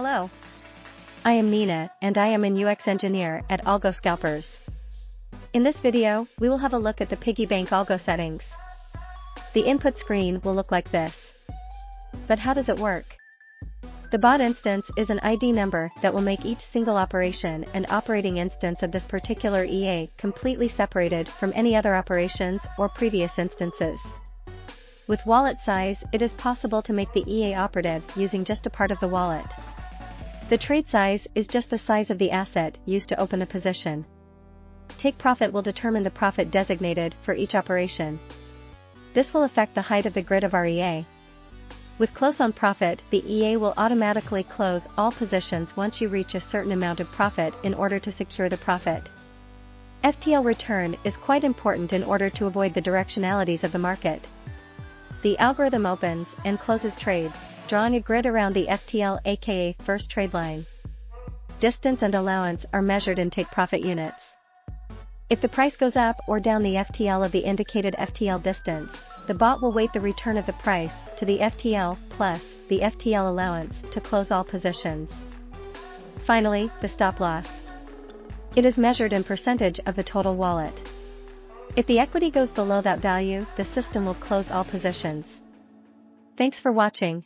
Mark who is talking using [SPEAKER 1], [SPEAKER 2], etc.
[SPEAKER 1] Hello. I am Nina, and I am an UX engineer at Algo Scalpers. In this video, we will have a look at the Piggy Bank Algo Settings. The input screen will look like this. But how does it work? The bot instance is an ID number that will make each single operation and operating instance of this particular EA completely separated from any other operations or previous instances. With wallet size, it is possible to make the EA operative using just a part of the wallet. The trade size is just the size of the asset used to open a position. Take profit will determine the profit designated for each operation. This will affect the height of the grid of our EA. With close on profit, the EA will automatically close all positions once you reach a certain amount of profit in order to secure the profit. FTL return is quite important in order to avoid the directionalities of the market. The algorithm opens and closes trades, drawing a grid around the FTL aka first trade line. Distance and allowance are measured in take profit units. If the price goes up or down the FTL of the indicated FTL distance, the bot will weight the return of the price to the FTL plus the FTL allowance to close all positions. Finally, the stop loss. It is measured in percentage of the total wallet. If the equity goes below that value, the system will close all positions. Thanks for watching.